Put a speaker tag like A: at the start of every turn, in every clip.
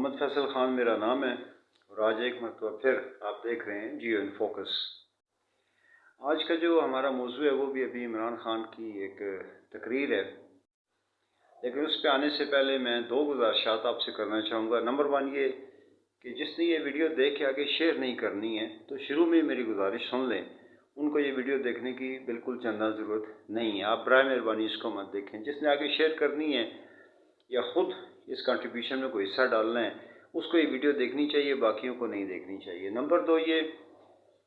A: محمد فیصل خان میرا نام ہے اور آج ایک مرتبہ پھر آپ دیکھ رہے ہیں جیو ان فوکس۔ آج کا جو ہمارا موضوع ہے وہ بھی ابھی عمران خان کی ایک تقریر ہے، لیکن اس پہ آنے سے پہلے میں دو گزارشات آپ سے کرنا چاہوں گا۔ نمبر 1 یہ کہ جس نے یہ ویڈیو دیکھ کے آگے شیئر نہیں کرنی ہے تو شروع میں میری گزارش سن لیں، ان کو یہ ویڈیو دیکھنے کی بالکل چندہ ضرورت نہیں ہے، آپ برائے مہربانی اس کو مت دیکھیں۔ جس نے آگے شیئر کرنی ہے یا خود اس کنٹریبیوشن میں کوئی حصہ ڈالنا ہے اس کو یہ ویڈیو دیکھنی چاہیے، باقیوں کو نہیں دیکھنی چاہیے۔ نمبر 2 یہ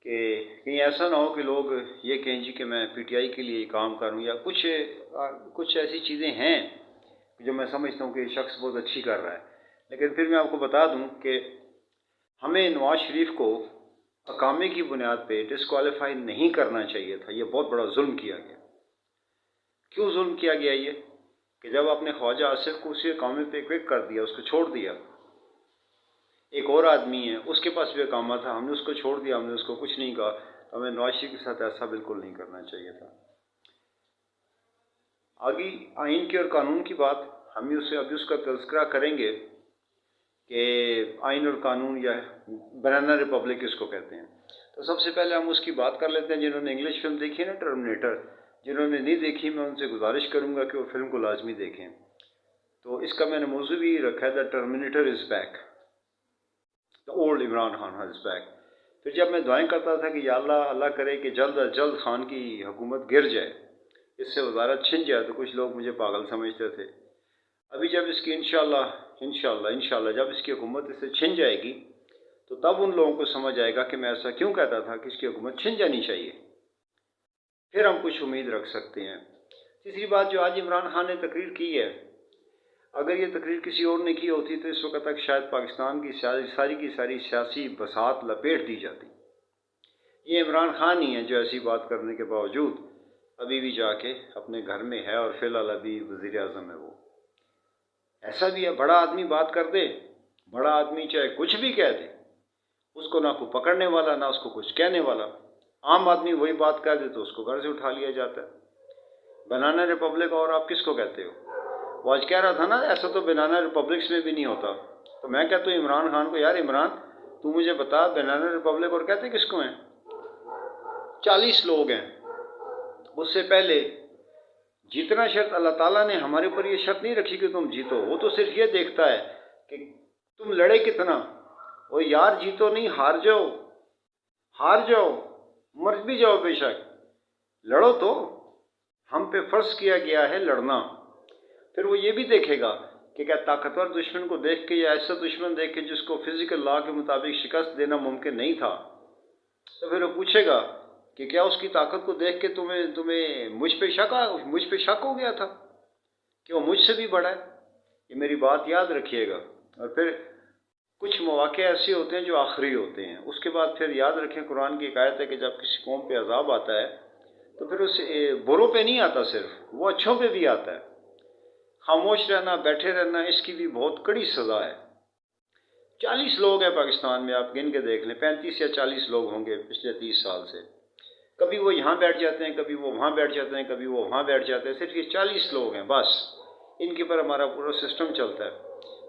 A: کہ کہیں ایسا نہ ہو کہ لوگ یہ کہیں جی کہ میں پی ٹی آئی کے لیے کام کروں، یا کچھ ایسی چیزیں ہیں جو میں سمجھتا ہوں کہ یہ شخص بہت اچھی کر رہا ہے، لیکن پھر میں آپ کو بتا دوں کہ ہمیں نواز شریف کو اقامے کی بنیاد پہ ڈسکوالیفائی نہیں کرنا چاہیے تھا۔ یہ بہت بڑا ظلم کیا گیا۔ کیوں ظلم کیا گیا؟ یہ کہ جب آپ نے خواجہ آصف کو اسی اقامے پہ کوئک کر دیا، اس کو چھوڑ دیا، ایک اور آدمی ہے اس کے پاس بھی اقامہ تھا، ہم نے اس کو چھوڑ دیا، ہم نے اس کو کچھ نہیں کہا، تو ہمیں نواز شریف کے ساتھ ایسا بالکل نہیں کرنا چاہیے تھا۔ آگے آئین کی اور قانون کی بات ہم ابھی اس کا تذکرہ کریں گے کہ آئین اور قانون یا بنانا ریپبلک اس کو کہتے ہیں۔ تو سب سے پہلے ہم اس کی بات کر لیتے ہیں۔ جنہوں نے انگلش فلم دیکھی ہے نا ٹرمنیٹر، جنہوں نے نہیں دیکھی میں ان سے گزارش کروں گا کہ وہ فلم کو لازمی دیکھیں۔ تو اس کا میں نے موضوع بھی رکھا ہے، the Terminator is back, the old Imran Khan is back. پھر جب میں دعائیں کرتا تھا کہ یا اللہ کرے کہ جلد از جلد خان کی حکومت گر جائے، اس سے وزارت چھن جائے، تو کچھ لوگ مجھے پاگل سمجھتے تھے۔ ابھی جب اس کی انشاءاللہ جب اس کی حکومت اس سے چھن جائے گی تو تب ان لوگوں کو سمجھ آئے گا کہ میں ایسا کیوں کہتا تھا کہ اس کی حکومت چھن جانی چاہیے، پھر ہم کچھ امید رکھ سکتے ہیں۔ تیسری بات جو آج عمران خان نے تقریر کی ہے، اگر یہ تقریر کسی اور نے کی ہوتی تو اس وقت تک شاید پاکستان کی ساری سیاسی بساط لپیٹ دی جاتی۔ یہ عمران خان ہی ہے جو ایسی بات کرنے کے باوجود ابھی بھی جا کے اپنے گھر میں ہے اور فی الحال ابھی وزیر اعظم ہے۔ وہ ایسا بھی ہے، بڑا آدمی بات کر دے، بڑا آدمی چاہے کچھ بھی کہہ دے، اس کو نہ کوئی پکڑنے والا نہ اس کو کچھ کہنے والا۔ عام آدمی وہی بات کہہ دے تو اس کو گھر سے اٹھا لیا جاتا ہے۔ بنانا ریپبلک اور آپ کس کو کہتے ہو؟ وہ آج کہہ رہا تھا نا ایسا تو بنانا ریپبلکس میں بھی نہیں ہوتا، تو میں کہتا ہوں عمران خان کو، یار عمران تو مجھے بتا بنانا ریپبلک اور کہتے کس کو ہیں؟ 40 لوگ ہیں۔ اس سے پہلے جیتنا شرط اللہ تعالیٰ نے ہمارے اوپر یہ شرط نہیں رکھی کہ تم جیتو، وہ تو صرف یہ دیکھتا ہے کہ تم لڑے کتنا۔ وہ یار جیتو نہیں، ہار جاؤ، مر بھی جاؤ بے شک، لڑو تو۔ ہم پہ فرض کیا گیا ہے لڑنا۔ پھر وہ یہ بھی دیکھے گا کہ کیا طاقتور دشمن کو دیکھ کے یا ایسا دشمن دیکھ کے جس کو فزیکل لا کے مطابق شکست دینا ممکن نہیں تھا، تو پھر وہ پوچھے گا کہ کیا اس کی طاقت کو دیکھ کے تمہیں مجھ پہ شک ہو گیا تھا کہ وہ مجھ سے بھی بڑا ہے؟ یہ میری بات یاد رکھیے گا۔ اور پھر کچھ مواقع ایسے ہوتے ہیں جو آخری ہوتے ہیں، اس کے بعد پھر یاد رکھیں قرآن کی ایک آیت ہے کہ جب کسی قوم پہ عذاب آتا ہے تو پھر اس بروں پہ نہیں آتا، صرف وہ اچھوں پہ بھی آتا ہے۔ خاموش رہنا، بیٹھے رہنا، اس کی بھی بہت کڑی سزا ہے۔ 40 لوگ ہیں پاکستان میں، آپ گن کے دیکھ لیں، 35 یا 40 لوگ ہوں گے پچھلے 30 سال سے۔ کبھی وہ یہاں بیٹھ جاتے ہیں، کبھی وہ وہاں بیٹھ جاتے ہیں، کبھی وہ وہاں بیٹھ جاتے ہیں، صرف یہ 40 لوگ ہیں بس، ان کے پر ہمارا پورا سسٹم چلتا ہے۔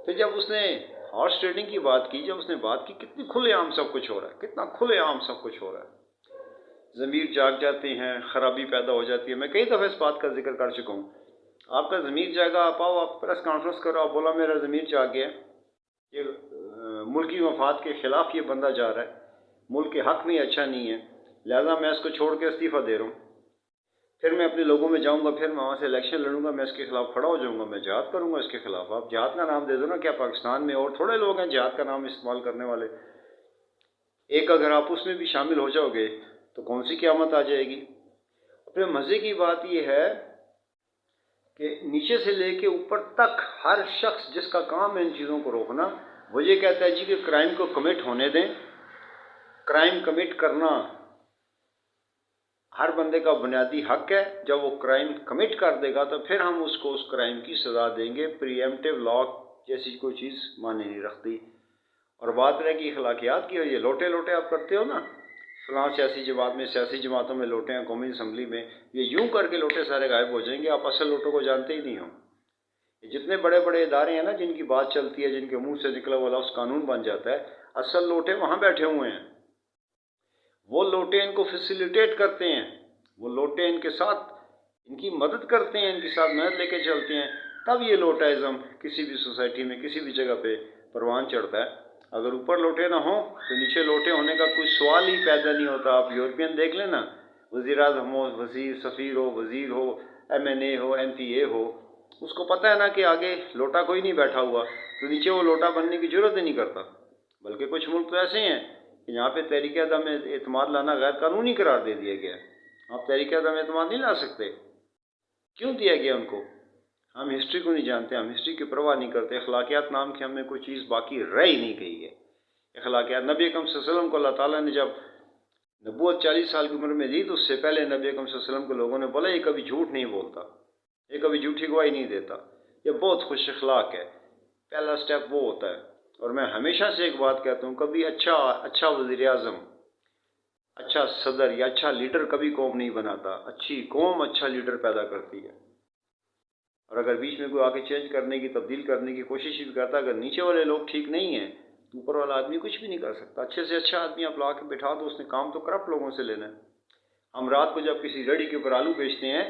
A: پھر جب اس نے ہارس ٹریڈنگ کی بات کی، جب اس نے بات کی، کتنی کھلے عام سب کچھ ہو رہا ہے، کتنا کھلے عام سب کچھ ہو رہا ہے۔ ضمیر جاگ جاتے ہیں، خرابی پیدا ہو جاتی ہے۔ میں کئی دفعہ اس بات کا ذکر کر چکا ہوں۔ آپ کا ضمیر جاگا، آپ آؤ، آپ پریس کانفرنس کرو، آپ بولا میرا ضمیر جاگ گیا، یہ ملکی مفاد کے خلاف یہ بندہ جا رہا ہے، ملک کے حق میں اچھا نہیں ہے، لہذا میں اس کو چھوڑ کے استعفیٰ دے رہا ہوں۔ پھر میں اپنے لوگوں میں جاؤں گا، پھر میں وہاں سے الیکشن لڑوں گا، میں اس کے خلاف کھڑا ہو جاؤں گا، میں جہاد کروں گا اس کے خلاف۔ آپ جہاد کا نام دے دو نا، کیا پاکستان میں اور تھوڑے لوگ ہیں جہاد کا نام استعمال کرنے والے؟ ایک اگر آپ اس میں بھی شامل ہو جاؤ گے تو کون سی قیامت آ جائے گی؟ پھر مزے کی بات یہ ہے کہ نیچے سے لے کے اوپر تک ہر شخص جس کا کام ہے ان چیزوں کو روکنا، وہ یہ کہتا ہے جی کہ کرائم کو کمٹ ہونے دیں۔ کرائم کمٹ کرنا ہر بندے کا بنیادی حق ہے۔ جب وہ کرائم کمٹ کر دے گا تو پھر ہم اس کو اس کرائم کی سزا دیں گے۔ پری ایمپٹیو لا جیسی کوئی چیز معنی نہیں رکھتی۔ اور بات رہے گی اخلاقیات کی، اور یہ لوٹے آپ کرتے ہو نا، فلاں سیاسی جماعت میں، سیاسی جماعتوں میں لوٹے ہیں، قومی اسمبلی میں، یہ یوں کر کے لوٹے سارے غائب ہو جائیں گے، آپ اصل لوٹوں کو جانتے ہی نہیں ہو۔ یہ جتنے بڑے بڑے ادارے ہیں نا جن کی بات چلتی ہے، جن کے منہ سے نکلا ہوا لفظ قانون بن جاتا ہے، اصل لوٹے وہاں بیٹھے ہوئے ہیں۔ وہ لوٹے ان کو فیسیلیٹیٹ کرتے ہیں، وہ لوٹے ان کے ساتھ ان کی مدد کرتے ہیں، ان کے ساتھ مدد لے کے چلتے ہیں، تب یہ لوٹائزم کسی بھی سوسائٹی میں کسی بھی جگہ پہ پروان چڑھتا ہے۔ اگر اوپر لوٹے نہ ہوں تو نیچے لوٹے ہونے کا کوئی سوال ہی پیدا نہیں ہوتا۔ آپ یورپین دیکھ لیں نا، وزیر اعظم ہو، وزیر سفیر ہو، وزیر ہو، ایم این اے ہو، ایم پی اے ہو، اس کو پتہ ہے نا کہ آگے لوٹا کوئی نہیں بیٹھا ہوا، تو نیچے وہ لوٹا بننے کی ضرورت ہی نہیں کرتا۔ بلکہ کچھ ملک تو ایسے ہیں کہ یہاں پہ تحریک عدم اعتماد لانا غیر قانونی قرار دے دیا گیا ہے۔ آپ تحریک عدم اعتماد نہیں لا سکتے۔ کیوں دیا گیا ان کو؟ ہم ہسٹری کو نہیں جانتے، ہم ہسٹری کی پرواہ نہیں کرتے۔ اخلاقیات نام کی ہم نے کوئی چیز باقی رہ ہی نہیں گئی ہے۔ اخلاقیات، نبی اکرم صلی اللہ علیہ وسلم کو اللہ تعالیٰ نے جب نبوت 40 سال کی عمر میں دی تو اس سے پہلے نبی اکرم صلی اللہ علیہ وسلم کو لوگوں نے بولا یہ کبھی جھوٹ نہیں بولتا، یہ کبھی جھوٹی گواہی نہیں دیتا، یہ بہت خوش اخلاق ہے۔ پہلا سٹیپ وہ ہوتا ہے۔ اور میں ہمیشہ سے ایک بات کہتا ہوں، کبھی اچھا وزیر اعظم، اچھا صدر یا اچھا لیڈر کبھی قوم نہیں بناتا، اچھی قوم اچھا لیڈر پیدا کرتی ہے۔ اور اگر بیچ میں کوئی آ کے چینج کرنے کی، تبدیل کرنے کی کوشش بھی کرتا ہے، اگر نیچے والے لوگ ٹھیک نہیں ہیں تو اوپر والا آدمی کچھ بھی نہیں کر سکتا۔ اچھے سے اچھا آدمی آپ لا کے بٹھا دو، اس نے کام تو کرپٹ لوگوں سے لینا ہے۔ ہم رات کو جب کسی ریڑھی کے اوپر آلو بیچتے ہیں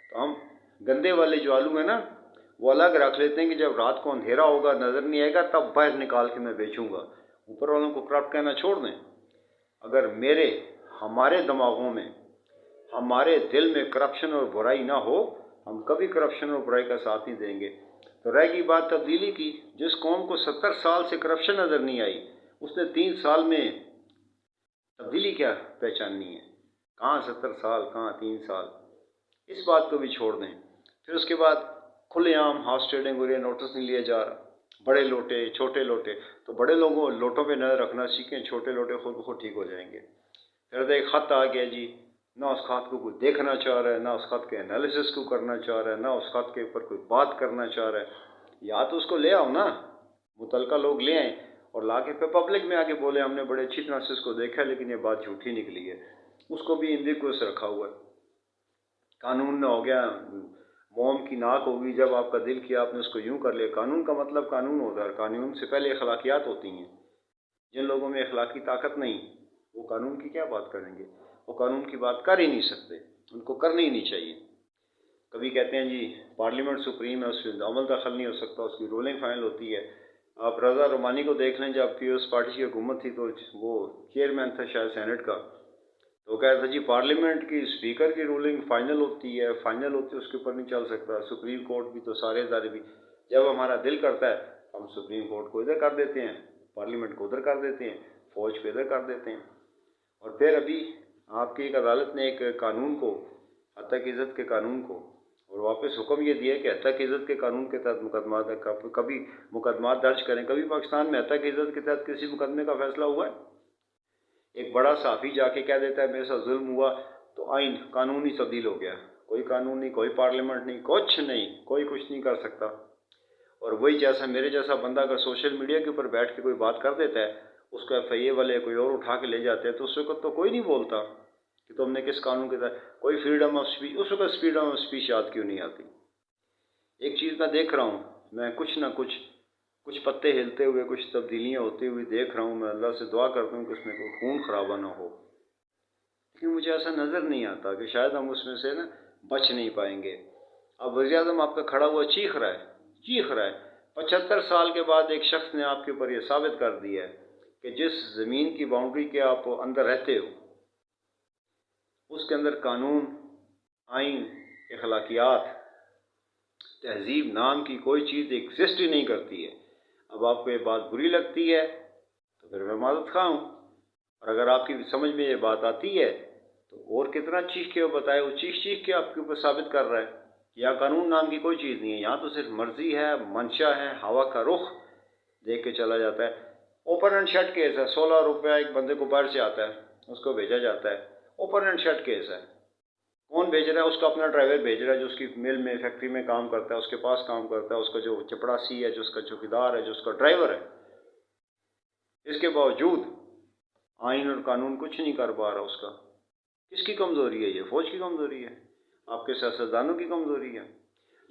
A: تو ہم گندے والے جو آلو ہیں نا وہ الگ رکھ لیتے ہیں کہ جب رات کو اندھیرا ہوگا، نظر نہیں آئے گا، تب باہر نکال کے میں بیچوں گا۔ اوپر والوں کو کرپٹ کہنا چھوڑ دیں۔ اگر ہمارے دماغوں میں، ہمارے دل میں کرپشن اور برائی نہ ہو، ہم کبھی کرپشن اور برائی کا ساتھ نہیں دیں گے۔ تو رہ گئی بات تبدیلی کی، جس قوم کو 70 سال سے کرپشن نظر نہیں آئی، اس نے 3 سال میں تبدیلی کیا پہچاننی ہے؟ کہاں 70 سال، کہاں 3 سال؟ اس بات کو بھی چھوڑ دیں۔ پھر اس کے بعد کھلے عام ہاؤس ٹریڈنگ ہو رہی ہے، نوٹس نہیں لیا جا رہا۔ بڑے لوٹے، چھوٹے لوٹے، تو بڑے لوٹوں پہ نظر رکھنا سیکھیں، چھوٹے لوٹے خود بخود ٹھیک ہو جائیں گے۔ پھر ایک خط آ گیا جی، نہ اس خط کو کوئی دیکھنا چاہ رہا ہے، نہ اس خط کے انالیسس کو کرنا چاہ رہا ہے، نہ اس خط کے اوپر کوئی بات کرنا چاہ رہا ہے۔ یا تو اس کو لے آؤ نا، متعلقہ لوگ لے آئیں اور لا کے پھر پبلک میں آ کے بولے ہم نے بڑے اچھی طرح سے اس کو دیکھا لیکن یہ بات جھوٹی نکلی ہے۔ اس کو بھی ایمبیگوس رکھا ہوا ہے۔ قانون نہ ہو گیا، موم کی ناک ہوگی جب آپ کا دل کیا آپ نے اس کو یوں کر لیا۔ قانون کا مطلب قانون ہوتا ہے، قانون سے پہلے اخلاقیات ہوتی ہیں۔ جن لوگوں میں اخلاقی طاقت نہیں وہ قانون کی کیا بات کریں گے؟ وہ قانون کی بات کر ہی نہیں سکتے، ان کو کرنی ہی نہیں چاہیے۔ کبھی کہتے ہیں جی پارلیمنٹ سپریم ہے، اس میں عمل دخل نہیں ہو سکتا، اس کی رولنگ فائنل ہوتی ہے۔ آپ رضا رومانی کو دیکھ لیں، جب پیپلز پارٹی کی حکومت تھی تو وہ چیئرمین تھا شاید سینٹ کا، تو کہتا تھا جی پارلیمنٹ کی اسپیکر کی رولنگ فائنل ہوتی ہے، اس کے اوپر نہیں چل سکتا۔ سپریم کورٹ بھی تو سارے ادارے بھی، جب ہمارا دل کرتا ہے ہم سپریم کورٹ کو ادھر کر دیتے ہیں، پارلیمنٹ کو ادھر کر دیتے ہیں، فوج کو ادھر کر دیتے ہیں۔ اور پھر ابھی آپ کی ایک عدالت نے ایک قانون کو، حتیٰ کی عزت کے قانون کو، اور واپس حکم یہ دیا کہ حتیٰ کی عزت کے قانون کے تحت کبھی مقدمات درج کریں۔ کبھی پاکستان میں حتیٰ کی عزت کے تحت کسی مقدمے کا فیصلہ ہوا ہے؟ ایک بڑا صحافی جا کے کہہ دیتا ہے میرے ساتھ ظلم ہوا تو آئین قانون ہی تبدیل ہو گیا۔ کوئی قانون نہیں، کوئی پارلیمنٹ نہیں، کچھ نہیں، کوئی کچھ نہیں کر سکتا۔ اور وہی جیسا میرے جیسا بندہ اگر سوشل میڈیا کے اوپر بیٹھ کے کوئی بات کر دیتا ہے، اس کو ایف آئی اے والے کوئی اور اٹھا کے لے جاتے ہیں، تو اس وقت تو کوئی نہیں بولتا کہ تم نے کس قانون کے تحت، کوئی فریڈم آف اسپیچ، اس وقت فریڈم آف اسپیچ یاد کیوں نہیں آتی؟ ایک چیز میں دیکھ رہا ہوں، میں کچھ نہ کچھ پتے ہلتے ہوئے، کچھ تبدیلیاں ہوتی ہوئی دیکھ رہا ہوں۔ میں اللہ سے دعا کرتا ہوں کہ اس میں کوئی خون خرابہ نہ ہو، لیکن مجھے ایسا نظر نہیں آتا کہ شاید ہم اس میں سے نا بچ نہیں پائیں گے۔ اب وزیر اعظم آپ کا کھڑا ہوا چیخ رہا ہے 75 سال کے بعد ایک شخص نے آپ کے اوپر یہ ثابت کر دیا ہے کہ جس زمین کی باؤنڈری کے آپ اندر رہتے ہو اس کے اندر قانون، آئین، اخلاقیات، تہذیب نام کی کوئی چیز ایگزسٹ ہی نہیں کرتی ہے۔ اب آپ کو یہ بات بری لگتی ہے تو پھر میں معذرت خواہ ہوں، اور اگر آپ کی سمجھ میں یہ بات آتی ہے تو اور کتنا چیخ کے وہ بتائے، وہ چیخ کے آپ کے اوپر ثابت کر رہا ہے۔ یہاں قانون نام کی کوئی چیز نہیں ہے، یہاں تو صرف مرضی ہے، منشا ہے، ہوا کا رخ دیکھ کے چلا جاتا ہے۔ اوپن اینڈ شٹ کیس ہے، 16 روپیہ ایک بندے کو باہر سے آتا ہے، اس کو بھیجا جاتا ہے، اوپن اینڈ شٹ کیس ہے۔ کون بھیج رہا ہے؟ اس کا اپنا ڈرائیور بھیج رہا ہے جو اس کی مل میں، فیکٹری میں کام کرتا ہے، اس کے پاس کام کرتا ہے، اس کا جو چپڑاسی ہے، جو اس کا چوکیدار ہے، جو اس کا ڈرائیور ہے۔ اس کے باوجود آئین اور قانون کچھ نہیں کر پا رہا اس کا۔ کس کی کمزوری ہے یہ؟ فوج کی کمزوری ہے، آپ کے سیاستدانوں کی کمزوری ہے۔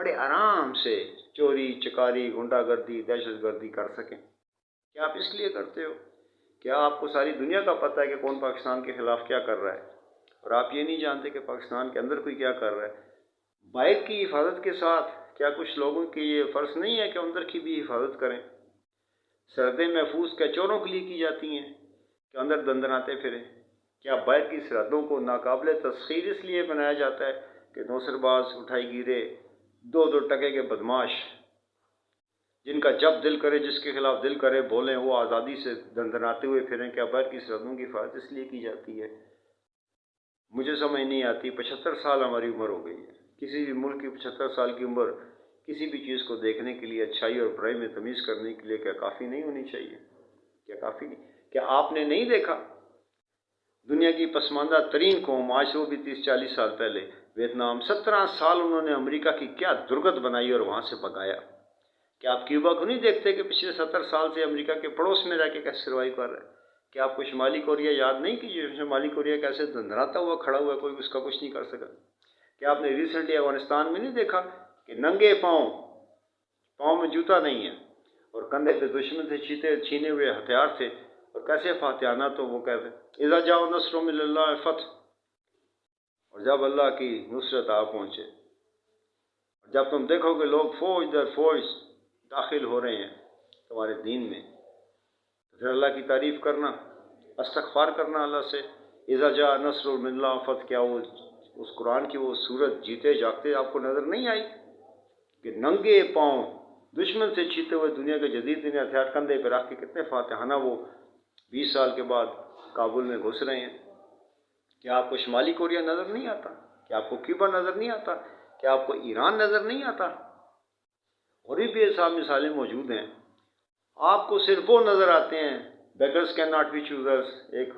A: بڑے آرام سے چوری چکاری غنڈہ گردی دہشت گردی کر سکیں؟ کیا آپ اس لیے کرتے ہو؟ کیا آپ کو ساری دنیا کا پتہ ہے کہ کون پاکستان کے خلاف کیا کر رہا ہے، اور آپ یہ نہیں جانتے کہ پاکستان کے اندر کوئی کیا کر رہا ہے؟ بائک کی حفاظت کے ساتھ کیا کچھ لوگوں کی یہ فرض نہیں ہے کہ اندر کی بھی حفاظت کریں؟ سرحدیں محفوظ کیا چوروں کے لیے کی جاتی ہیں کہ اندر دندناتے پھریں؟ کیا باہر کی سرحدوں کو ناقابل تسخیر اس لیے بنایا جاتا ہے کہ نوسر باز اٹھائی گیرے دو دو ٹکے کے بدماش جن کا جب دل کرے جس کے خلاف دل کرے بولیں وہ آزادی سے دندناتے ہوئے پھریں؟ کیا باہر کی سرحدوں کی حفاظت اس لیے کی جاتی ہے؟ مجھے سمجھ نہیں آتی۔ 75 سال ہماری عمر ہو گئی ہے، کسی بھی ملک کی 75 سال کی عمر کسی بھی چیز کو دیکھنے کے لیے، اچھائی اور برائی میں تمیز کرنے کے لیے کیا کافی نہیں ہونی چاہیے؟ کیا کافی نہیں؟ کیا آپ نے نہیں دیکھا دنیا کی پسماندہ ترین قوم آج سے وہ بھی 30-40 سال پہلے ویتنام، 17 سال انہوں نے امریکہ کی کیا درگت بنائی اور وہاں سے بھگایا؟ کیا آپ کیوبا کو نہیں دیکھتے کہ پچھلے 70 سال سے امریکہ کے پڑوس میں رہ کے کیسے سروائیو کر رہا ہے؟ کیا آپ کو شمالی کوریا یاد نہیں کہ شمالی کوریا کیسے دھندراتا ہوا کھڑا ہوا ہے، کوئی اس کا کچھ نہیں کر سکا؟ کیا آپ نے ریسنٹلی افغانستان میں نہیں دیکھا کہ ننگے پاؤں میں جوتا نہیں ہے اور کندھے پہ دشمن سے چھینے ہوئے ہتھیار تھے، اور کیسے فاتحانہ تو وہ کہتے اذا جاء نصر من اللہ فتح، اور جب اللہ کی نصرت آ پہنچے، جب تم دیکھو کہ لوگ فوج در فوج داخل ہو رہے ہیں تمہارے دین میں، تو پھر اللہ کی تعریف کرنا، استغفار کرنا اللہ سے۔ اذا جاء نصر من اللہ فتح، کیا وہ اس قرآن کی وہ صورت جیتے جاگتے آپ کو نظر نہیں آئی کہ ننگے پاؤں دشمن سے چھیتے ہوئے دنیا کے جدید دنیا ہتھیار کندھے پہ رکھ کے کتنے فاتحانہ وہ 20 سال کے بعد کابل میں گھس رہے ہیں؟ کیا آپ کو شمالی کوریا نظر نہیں آتا؟ کیا آپ کو کیوبا نظر نہیں آتا؟ کیا آپ کو ایران نظر نہیں آتا؟ اور بھی بے حساب مثالیں موجود ہیں۔ آپ کو صرف وہ نظر آتے ہیں beggars can not be choosers, ایک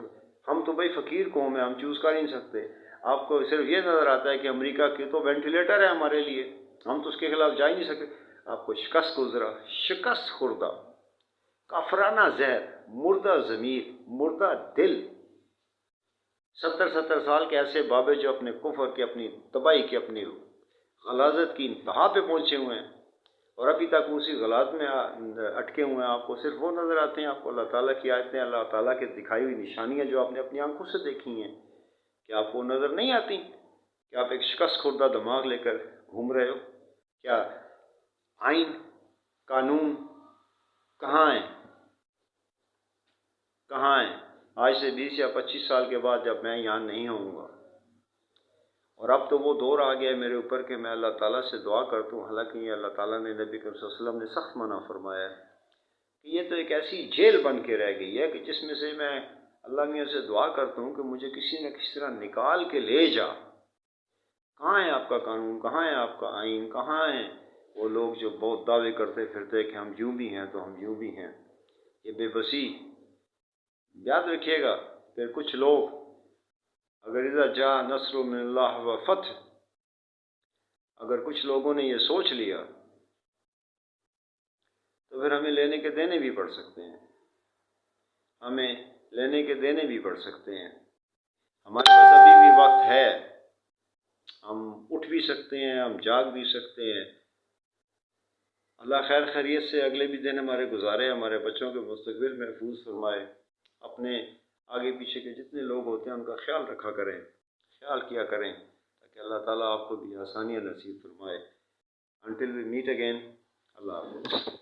A: ہم تو بھائی فقیر قوم ہے، ہم چوز کر نہیں سکتے۔ آپ کو صرف یہ نظر آتا ہے کہ امریکہ کی تو وینٹیلیٹر ہے ہمارے لیے، ہم تو اس کے خلاف جا ہی نہیں سکتے۔ آپ کو شکست گزرا، شکست خوردہ، کافرانہ زہر، مردہ ضمیر، مردہ دل، 70 سال کے ایسے بابے جو اپنے کفر کی، اپنی تباہی کی، اپنی غلاظت کی انتہا پہ پہنچے ہوئے ہیں، اور ابھی تک اسی غلاظت میں اٹکے ہوئے ہیں۔ آپ کو صرف وہ نظر آتے ہیں، آپ کو اللہ تعالیٰ کی آیتیں، اللہ تعالیٰ کے دکھائی ہوئی نشانیاں جو آپ نے اپنی آنکھوں سے دیکھی ہیں، کیا آپ کو نظر نہیں آتی کہ آپ ایک شکست خوردہ دماغ لے کر گھوم رہے ہو؟ کیا آئین قانون کہاں ہیں؟ کہاں ہیں؟ آج سے 20 یا 25 سال کے بعد جب میں یہاں نہیں ہوں گا، اور اب تو وہ دور آ گیا ہے میرے اوپر کہ میں اللہ تعالیٰ سے دعا کرتا ہوں، حالانکہ یہ اللہ تعالیٰ نے نبی کریم صلی اللہ علیہ وسلم نے سخت منع فرمایا ہے کہ یہ تو ایک ایسی جیل بن کے رہ گئی ہے کہ جس میں سے میں اللہ میاں سے دعا کرتا ہوں کہ مجھے کسی نہ کسی طرح نکال کے لے جا۔ کہاں ہے آپ کا قانون؟ کہاں ہے آپ کا آئین؟ کہاں ہیں وہ لوگ جو بہت دعوے کرتے پھرتے کہ ہم یوں بھی ہیں تو ہم یوں بھی ہیں؟ یہ بے بسی یاد رکھیے گا۔ پھر کچھ لوگ اگر اذا جاء نصر من اللہ و فتح، اگر کچھ لوگوں نے یہ سوچ لیا تو پھر ہمیں لینے کے دینے بھی پڑ سکتے ہیں، ہمیں لینے کے دینے بھی پڑ سکتے ہیں۔ ہمارے پاس ابھی بھی وقت ہے، ہم اٹھ بھی سکتے ہیں، ہم جاگ بھی سکتے ہیں۔ اللہ خیر خیریت سے اگلے بھی دن ہمارے گزارے، ہمارے بچوں کے مستقبل محفوظ فرمائے۔ اپنے آگے پیچھے کے جتنے لوگ ہوتے ہیں ان کا خیال رکھا کریں، خیال کیا کریں، تاکہ اللہ تعالیٰ آپ کو بھی آسانیاں نصیب فرمائے۔ Until we meet again, اللہ حافظ۔